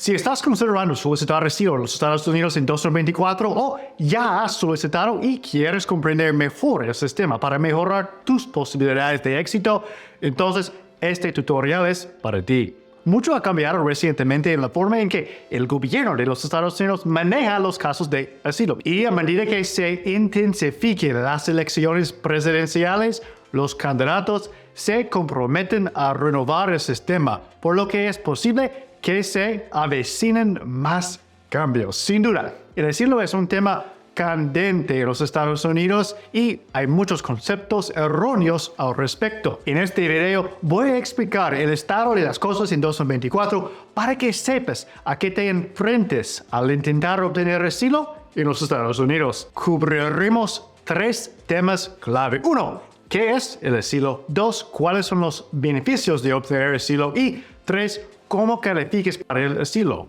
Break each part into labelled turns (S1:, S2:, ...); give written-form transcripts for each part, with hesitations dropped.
S1: Si estás considerando solicitar asilo en los Estados Unidos en 2024 o ya has solicitado y quieres comprender mejor el sistema para mejorar tus posibilidades de éxito, entonces este tutorial es para ti. Mucho ha cambiado recientemente en la forma en que el gobierno de los Estados Unidos maneja los casos de asilo. Y a medida que se intensifiquen las elecciones presidenciales, los candidatos se comprometen a renovar el sistema, por lo que es posible que se avecinen más cambios. Sin duda, el asilo es un tema candente en los Estados Unidos y hay muchos conceptos erróneos al respecto. En este video voy a explicar el estado de las cosas en 2024 para que sepas a qué te enfrentes al intentar obtener asilo en los Estados Unidos. Cubriremos 3 temas clave. 1. ¿Qué es el asilo? 2. ¿Cuáles son los beneficios de obtener asilo? Y 3. ¿Cómo califiques para el asilo?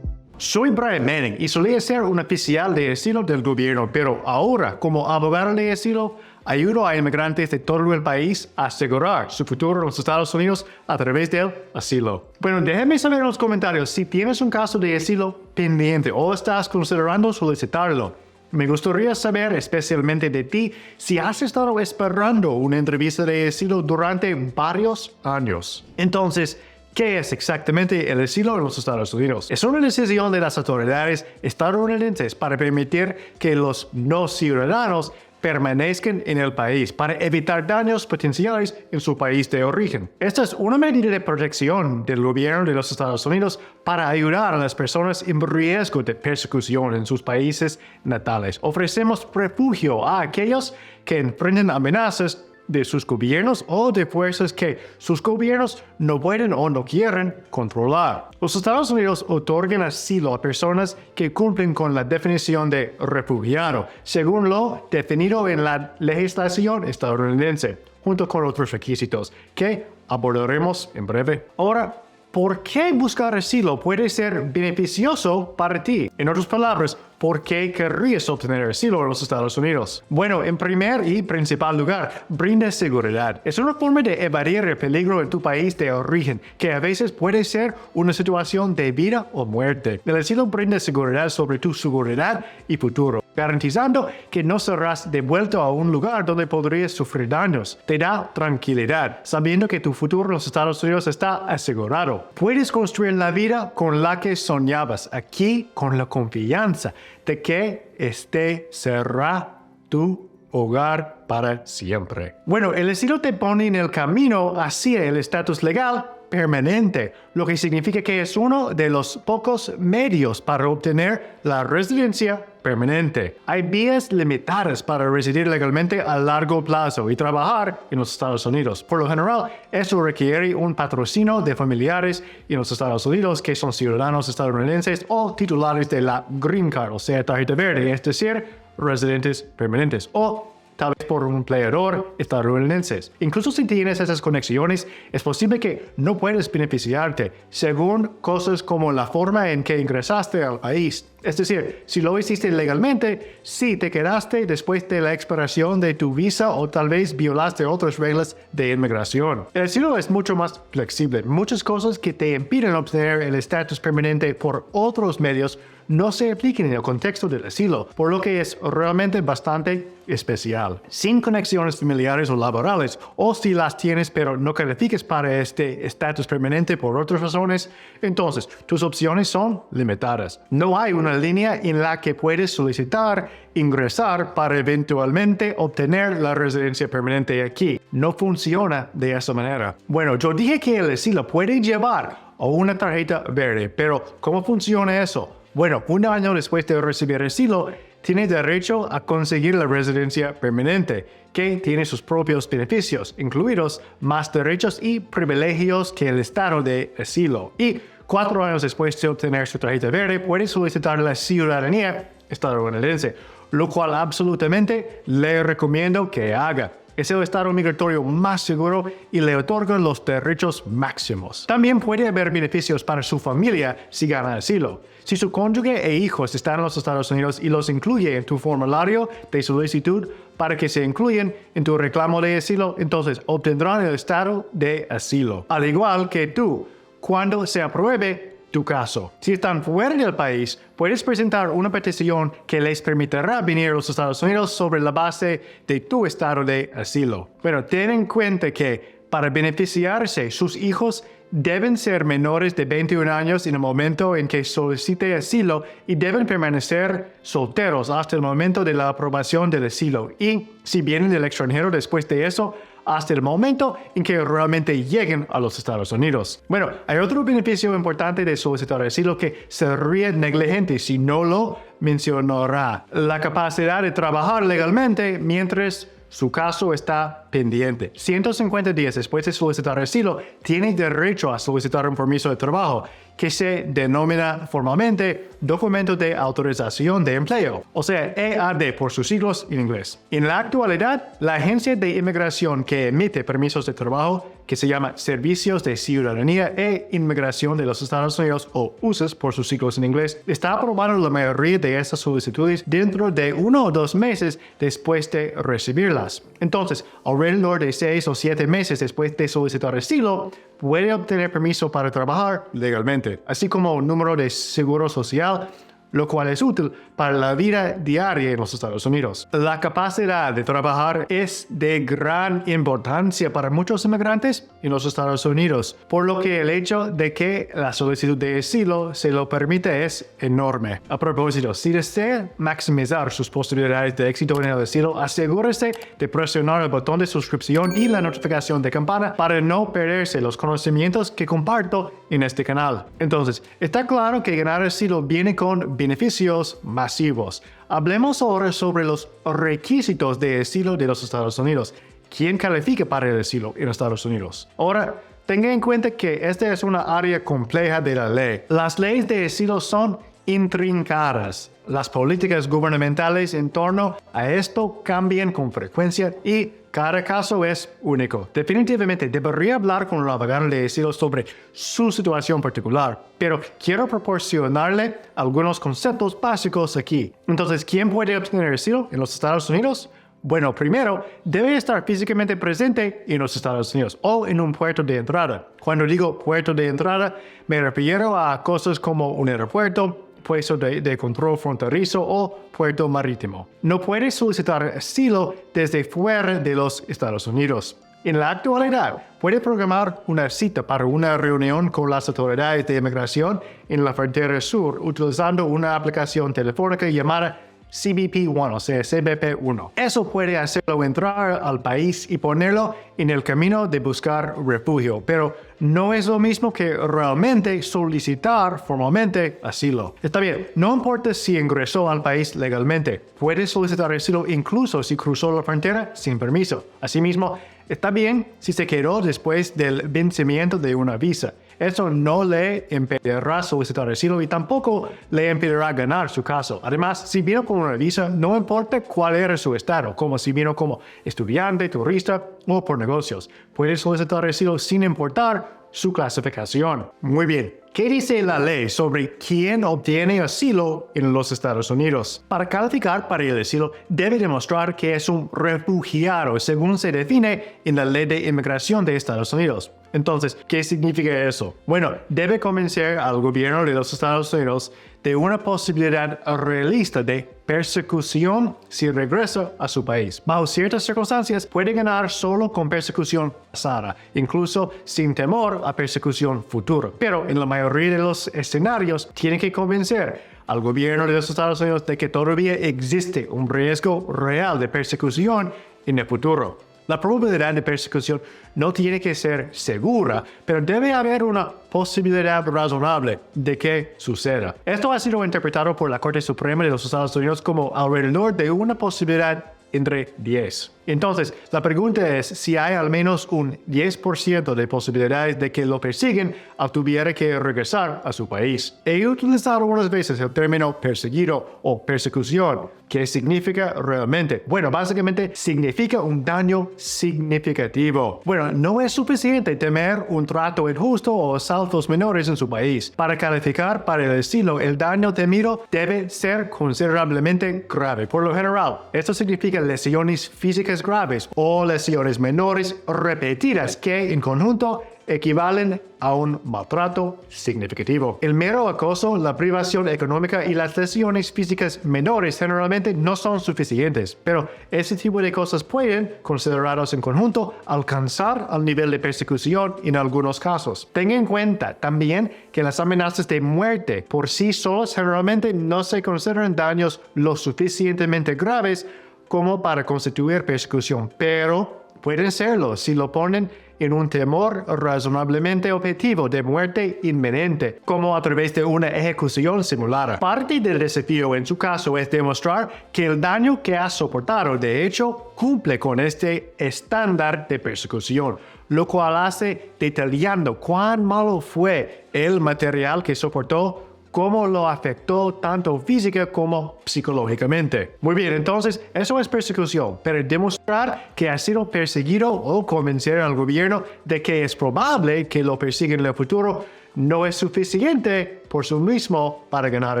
S1: Soy Brian Manning y solía ser un oficial de asilo del gobierno, pero ahora, como abogado de asilo, ayudo a inmigrantes de todo el país a asegurar su futuro en los Estados Unidos a través del asilo. Bueno, déjame saber en los comentarios si tienes un caso de asilo pendiente o estás considerando solicitarlo. Me gustaría saber especialmente de ti si has estado esperando una entrevista de asilo durante varios años. Entonces, ¿qué es exactamente el asilo en los Estados Unidos? Es una decisión de las autoridades estadounidenses para permitir que los no ciudadanos permanezcan en el país para evitar daños potenciales en su país de origen. Esta es una medida de protección del gobierno de los Estados Unidos para ayudar a las personas en riesgo de persecución en sus países natales. Ofrecemos refugio a aquellos que enfrentan amenazas de sus gobiernos o de fuerzas que sus gobiernos no pueden o no quieren controlar. Los Estados Unidos otorgan asilo a personas que cumplen con la definición de refugiado, según lo definido en la legislación estadounidense, junto con otros requisitos que abordaremos en breve. Ahora, ¿por qué buscar asilo puede ser beneficioso para ti? En otras palabras, ¿por qué querrías obtener asilo en los Estados Unidos? Bueno, en primer y principal lugar, brinda seguridad. Es una forma de evadir el peligro en tu país de origen, que a veces puede ser una situación de vida o muerte. El asilo brinda seguridad sobre tu seguridad y futuro, garantizando que no serás devuelto a un lugar donde podrías sufrir daños. Te da tranquilidad, sabiendo que tu futuro en los Estados Unidos está asegurado. Puedes construir la vida con la que soñabas, aquí con la confianza de que este será tu hogar para siempre. Bueno, el asilo te pone en el camino hacia el estatus legal permanente, lo que significa que es uno de los pocos medios para obtener la residencia permanente. Hay vías limitadas para residir legalmente a largo plazo y trabajar en los Estados Unidos. Por lo general, eso requiere un patrocinio de familiares en los Estados Unidos que son ciudadanos estadounidenses o titulares de la Green Card, o sea, tarjeta verde, es decir, residentes permanentes, o tal vez por un empleador estadounidense. Incluso si tienes esas conexiones, es posible que no puedas beneficiarte según cosas como la forma en que ingresaste al país. Es decir, si lo hiciste legalmente, sí te quedaste después de la expiración de tu visa o tal vez violaste otras reglas de inmigración. El asilo es mucho más flexible. Muchas cosas que te impiden obtener el estatus permanente por otros medios no se aplican en el contexto del asilo, por lo que es realmente bastante especial. Sin conexiones familiares o laborales, o si las tienes pero no calificas para este estatus permanente por otras razones, entonces tus opciones son limitadas. No hay una línea en la que puedes solicitar ingresar para eventualmente obtener la residencia permanente aquí. No funciona de esa manera. Bueno, yo dije que el asilo puede llevar a una tarjeta verde, pero ¿cómo funciona eso? Bueno, un año después de recibir asilo, tiene derecho a conseguir la residencia permanente, que tiene sus propios beneficios, incluidos más derechos y privilegios que el estado de asilo. Y 4 años después de obtener su tarjeta verde, puede solicitar la ciudadanía estadounidense, lo cual absolutamente le recomiendo que haga. Es el estado migratorio más seguro y le otorga los derechos máximos. También puede haber beneficios para su familia si gana asilo. Si su cónyuge e hijos están en los Estados Unidos y los incluye en tu formulario de solicitud para que se incluyan en tu reclamo de asilo, entonces obtendrán el estado de asilo. Al igual que tú, cuando se apruebe tu caso. Si están fuera del país, puedes presentar una petición que les permitirá venir a los Estados Unidos sobre la base de tu estado de asilo. Pero ten en cuenta que para beneficiarse, sus hijos deben ser menores de 21 años en el momento en que solicite asilo y deben permanecer solteros hasta el momento de la aprobación del asilo. Y si vienen del extranjero después de eso, hasta el momento en que realmente lleguen a los Estados Unidos. Bueno, hay otro beneficio importante de solicitar asilo que sería negligente si no lo mencionará: la capacidad de trabajar legalmente mientras su caso está pendiente. 150 días después de solicitar asilo, tiene derecho a solicitar un permiso de trabajo que se denomina formalmente Documento de Autorización de Empleo, o sea, EAD por sus siglos en inglés. En la actualidad, la agencia de inmigración que emite permisos de trabajo, que se llama Servicios de Ciudadanía e Inmigración de los Estados Unidos, o USCIS por sus siglos en inglés, está aprobando la mayoría de estas solicitudes dentro de 1 o 2 meses después de recibirlas. Entonces, alrededor de 6 o 7 meses después de solicitar asilo, puede obtener permiso para trabajar legalmente, así como un número de seguro social, lo cual es útil para la vida diaria en los Estados Unidos. La capacidad de trabajar es de gran importancia para muchos inmigrantes en los Estados Unidos, por lo que el hecho de que la solicitud de asilo se lo permite es enorme. A propósito, si desea maximizar sus posibilidades de éxito en el asilo, asegúrese de presionar el botón de suscripción y la notificación de campana para no perderse los conocimientos que comparto en este canal. Entonces, está claro que ganar asilo viene con beneficios masivos. Hablemos ahora sobre los requisitos de asilo de los Estados Unidos. ¿Quién califica para el asilo en Estados Unidos? Ahora, tenga en cuenta que esta es una área compleja de la ley. Las leyes de asilo son intrincadas. Las políticas gubernamentales en torno a esto cambian con frecuencia y cada caso es único. Definitivamente debería hablar con el abogado de asilo sobre su situación particular, pero quiero proporcionarle algunos conceptos básicos aquí. Entonces, ¿quién puede obtener asilo en los Estados Unidos? Bueno, primero, debe estar físicamente presente en los Estados Unidos o en un puerto de entrada. Cuando digo puerto de entrada, me refiero a cosas como un aeropuerto, puesto de control fronterizo o puerto marítimo. No puede solicitar asilo desde fuera de los Estados Unidos. En la actualidad, puede programar una cita para una reunión con las autoridades de inmigración en la frontera sur utilizando una aplicación telefónica llamada CBP-1, o sea, CBP-1. Eso puede hacerlo entrar al país y ponerlo en el camino de buscar refugio, pero no es lo mismo que realmente solicitar formalmente asilo. Está bien, no importa si ingresó al país legalmente, puede solicitar asilo incluso si cruzó la frontera sin permiso. Asimismo, está bien si se quedó después del vencimiento de una visa. Eso no le impedirá solicitar asilo y tampoco le impedirá ganar su caso. Además, si vino con una visa, no importa cuál era su estado, como si vino como estudiante, turista o por negocios. Puede solicitar asilo sin importar su clasificación. Muy bien. ¿Qué dice la ley sobre quién obtiene asilo en los Estados Unidos? Para calificar para el asilo, debe demostrar que es un refugiado, según se define en la Ley de Inmigración de Estados Unidos. Entonces, ¿qué significa eso? Bueno, debe convencer al gobierno de los Estados Unidos de una posibilidad realista de persecución si regresa a su país. Bajo ciertas circunstancias, puede ganar solo con persecución pasada, incluso sin temor a persecución futura. Pero en la mayoría de los escenarios, tiene que convencer al gobierno de los Estados Unidos de que todavía existe un riesgo real de persecución en el futuro. La probabilidad de persecución no tiene que ser segura, pero debe haber una posibilidad razonable de que suceda. Esto ha sido interpretado por la Corte Suprema de los Estados Unidos como alrededor de una posibilidad entre 10. Entonces, la pregunta es si hay al menos un 10% de posibilidades de que lo persiguen al tuviera que regresar a su país. He utilizado unas veces el término perseguido o persecución ¿Qué significa realmente? Bueno, básicamente significa un daño significativo. Bueno, no es suficiente temer un trato injusto o asaltos menores en su país. Para calificar para el estilo, el daño temido debe ser considerablemente grave. Por lo general, esto significa lesiones físicas graves o lesiones menores repetidas que en conjunto equivalen a un maltrato significativo. El mero acoso, la privación económica y las lesiones físicas menores generalmente no son suficientes, pero ese tipo de cosas pueden, considerados en conjunto, alcanzar al nivel de persecución en algunos casos. Tenga en cuenta también que las amenazas de muerte por sí solas generalmente no se consideran daños lo suficientemente graves como para constituir persecución, pero pueden serlo si lo ponen en un temor razonablemente objetivo de muerte inminente, como a través de una ejecución simulada. Parte del desafío en su caso es demostrar que el daño que ha soportado de hecho cumple con este estándar de persecución, lo cual hace detallando cuán malo fue el material que soportó, cómo lo afectó tanto física como psicológicamente. Muy bien, entonces eso es persecución, pero demostrar que ha sido perseguido o convencer al gobierno de que es probable que lo persigan en el futuro no es suficiente por sí mismo para ganar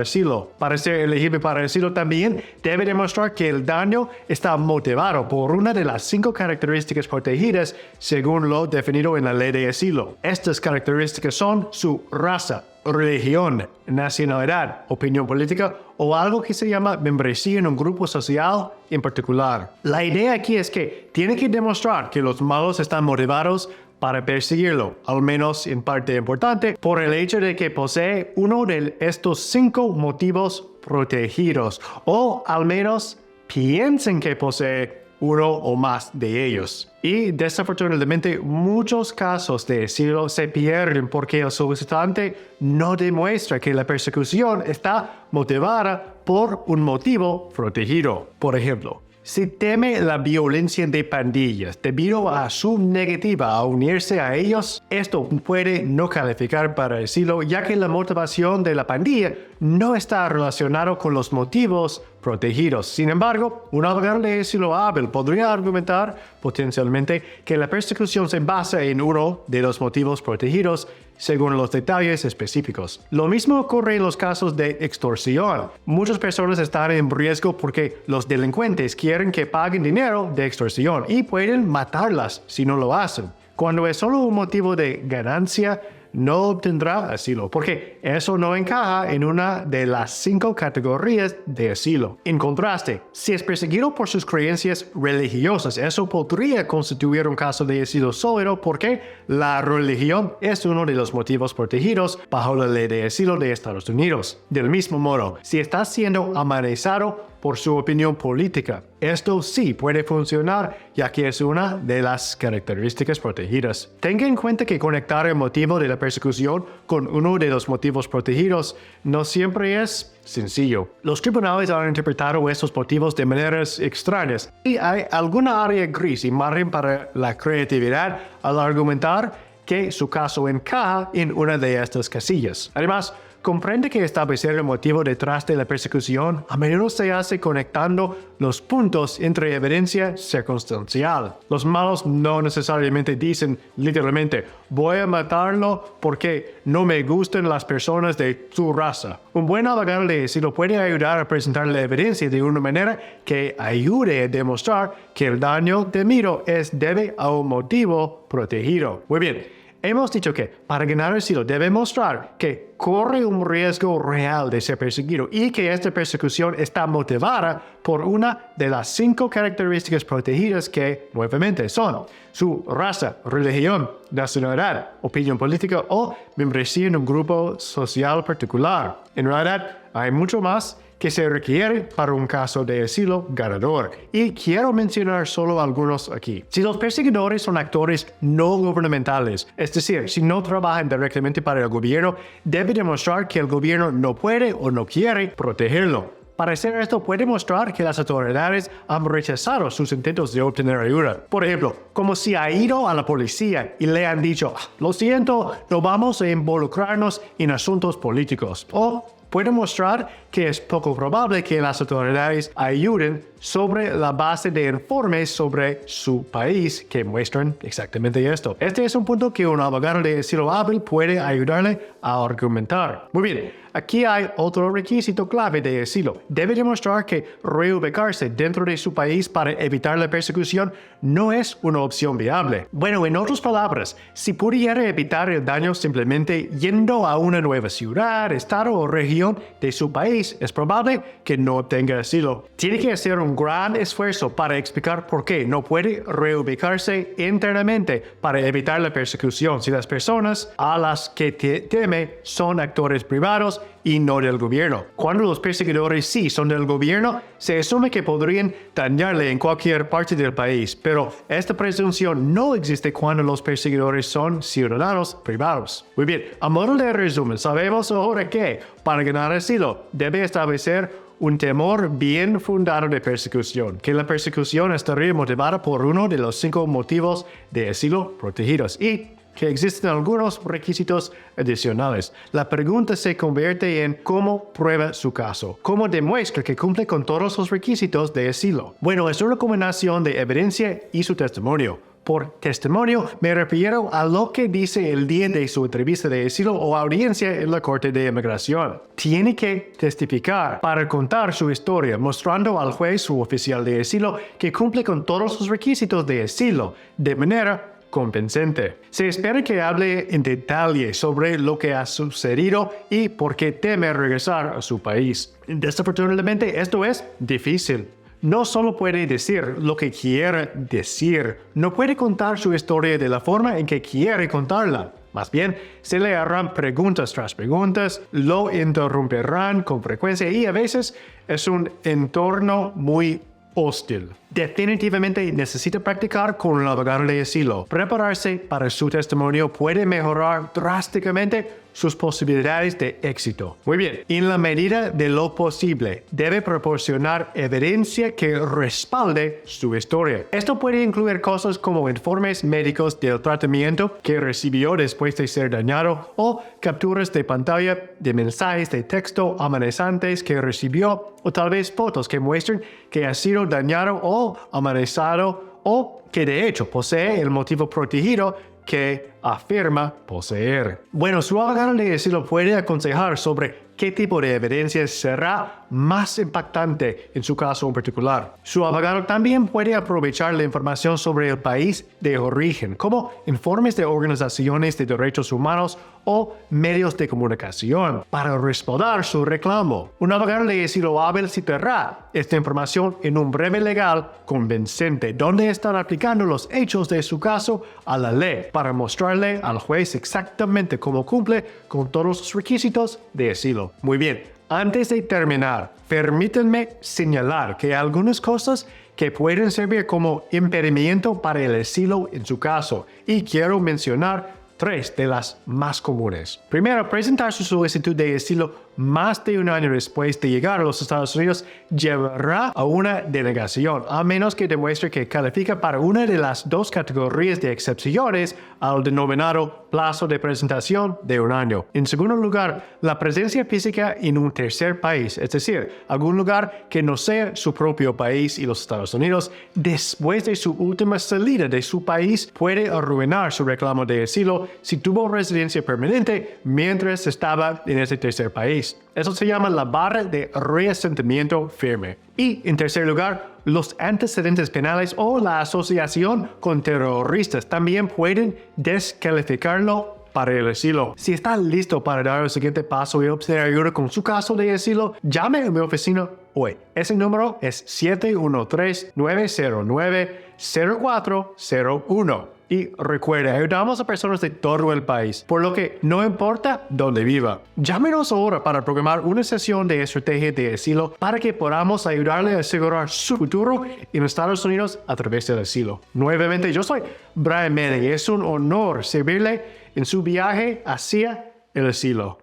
S1: asilo. Para ser elegible para asilo también debe demostrar que el daño está motivado por una de las 5 características protegidas según lo definido en la ley de asilo. Estas características son su raza, religión, nacionalidad, opinión política o algo que se llama membresía en un grupo social en particular. La idea aquí es que tiene que demostrar que los malos están motivados para perseguirlo, al menos en parte importante, por el hecho de que posee uno de estos 5 motivos protegidos, o al menos piensen que posee uno o más de ellos. Y desafortunadamente muchos casos de asilo se pierden porque el solicitante no demuestra que la persecución está motivada por un motivo protegido. Por ejemplo, si teme la violencia de pandillas debido a su negativa a unirse a ellos, esto puede no calificar para asilo, ya que la motivación de la pandilla no está relacionado con los motivos protegidos. Sin embargo, un abogado de asilo hábil podría argumentar potencialmente que la persecución se basa en uno de los motivos protegidos según los detalles específicos. Lo mismo ocurre en los casos de extorsión. Muchas personas están en riesgo porque los delincuentes quieren que paguen dinero de extorsión y pueden matarlas si no lo hacen. Cuando es solo un motivo de ganancia, no obtendrá asilo, porque eso no encaja en una de las 5 categorías de asilo. En contraste, si es perseguido por sus creencias religiosas, eso podría constituir un caso de asilo sólido porque la religión es uno de los motivos protegidos bajo la ley de asilo de Estados Unidos. Del mismo modo, si está siendo amenazado por su opinión política, esto sí puede funcionar, ya que es una de las características protegidas. Tenga en cuenta que conectar el motivo de la persecución con uno de los motivos protegidos no siempre es sencillo. Los tribunales han interpretado estos motivos de maneras extrañas y hay alguna área gris y margen para la creatividad al argumentar que su caso encaja en una de estas casillas. Además, comprende que establecer el motivo detrás de la persecución a menudo se hace conectando los puntos entre evidencia circunstancial. Los malos no necesariamente dicen literalmente, voy a matarlo porque no me gustan las personas de su raza. Un buen abogado de asilo puede ayudar a presentar la evidencia de una manera que ayude a demostrar que el daño temido es debe a un motivo protegido. Muy bien. Hemos dicho que para ganar asilo debe mostrar que corre un riesgo real de ser perseguido y que esta persecución está motivada por una de las 5 características protegidas que, nuevamente, son su raza, religión, nacionalidad, opinión política o membresía en un grupo social particular. En realidad, hay mucho más que se requiere para un caso de asilo ganador. Y quiero mencionar solo algunos aquí. Si los perseguidores son actores no gubernamentales, es decir, si no trabajan directamente para el gobierno, debe demostrar que el gobierno no puede o no quiere protegerlo. Para hacer esto puede mostrar que las autoridades han rechazado sus intentos de obtener ayuda. Por ejemplo, como si ha ido a la policía y le han dicho, lo siento, no vamos a involucrarnos en asuntos políticos. O puede mostrar que es poco probable que las autoridades ayuden sobre la base de informes sobre su país que muestran exactamente esto. Este es un punto que un abogado de estilo hábil puede ayudarle a argumentar. Muy bien, aquí hay otro requisito clave de asilo. Debe demostrar que reubicarse dentro de su país para evitar la persecución no es una opción viable. Bueno, en otras palabras, si pudiera evitar el daño simplemente yendo a una nueva ciudad, estado o región de su país, es probable que no obtenga asilo. Tiene que hacer un gran esfuerzo para explicar por qué no puede reubicarse internamente para evitar la persecución si las personas a las que teme son actores privados y no del gobierno. Cuando los perseguidores sí son del gobierno, se asume que podrían dañarle en cualquier parte del país, pero esta presunción no existe cuando los perseguidores son ciudadanos privados. Muy bien, a modo de resumen, sabemos ahora que para ganar asilo debe establecer un temor bien fundado de persecución, que la persecución estaría motivada por uno de los 5 motivos de asilo protegidos y que existen algunos requisitos adicionales. La pregunta se convierte en cómo prueba su caso, cómo demuestra que cumple con todos los requisitos de asilo. Bueno, es una combinación de evidencia y su testimonio. Por testimonio me refiero a lo que dice el día de su entrevista de asilo o audiencia en la Corte de Inmigración. Tiene que testificar para contar su historia, mostrando al juez o oficial de asilo que cumple con todos los requisitos de asilo, de manera convincente. Se espera que hable en detalle sobre lo que ha sucedido y por qué teme regresar a su país. Desafortunadamente, esto es difícil. No solo puede decir lo que quiere decir, no puede contar su historia de la forma en que quiere contarla. Más bien, se le harán preguntas tras preguntas, lo interrumpirán con frecuencia y a veces es un entorno muy hostil. Definitivamente necesita practicar con un abogado de asilo. Prepararse para su testimonio puede mejorar drásticamente sus posibilidades de éxito. Muy bien, en la medida de lo posible, debe proporcionar evidencia que respalde su historia. Esto puede incluir cosas como informes médicos del tratamiento que recibió después de ser dañado o capturas de pantalla de mensajes de texto amenazantes que recibió o tal vez fotos que muestren que ha sido dañado o amenazado o que de hecho posee el motivo protegido que afirma poseer. Bueno, su abogado de asilo puede aconsejar sobre qué tipo de evidencia será más impactante en su caso en particular. Su abogado también puede aprovechar la información sobre el país de origen, como informes de organizaciones de derechos humanos o medios de comunicación, para respaldar su reclamo. Un abogado de asilo hábil citará esta información en un breve legal convincente, donde están aplicando los hechos de su caso a la ley, para mostrarle al juez exactamente cómo cumple con todos los requisitos de asilo. Muy bien, antes de terminar, permítanme señalar que hay algunas cosas que pueden servir como impedimento para el asilo en su caso, y quiero mencionar 3 de las más comunes. Primero, presentar su solicitud de asilo más de un año después de llegar a los Estados Unidos llevará a una denegación, a menos que demuestre que califica para una de las 2 categorías de excepciones al denominado plazo de presentación de un año. En segundo lugar, la presencia física en un tercer país, es decir, algún lugar que no sea su propio país y los Estados Unidos, después de su última salida de su país, puede arruinar su reclamo de asilo si tuvo residencia permanente mientras estaba en ese tercer país. Eso se llama la barra de reasentamiento firme. Y, en tercer lugar, los antecedentes penales o la asociación con terroristas también pueden descalificarlo para el asilo. Si está listo para dar el siguiente paso y obtener ayuda con su caso de asilo, llame a mi oficina hoy. Ese número es 713-909-0401. Y recuerde, ayudamos a personas de todo el país, por lo que no importa dónde viva. Llámenos ahora para programar una sesión de estrategia de asilo para que podamos ayudarle a asegurar su futuro en Estados Unidos a través del asilo. Nuevamente, yo soy Brian Manning y es un honor servirle en su viaje hacia el asilo.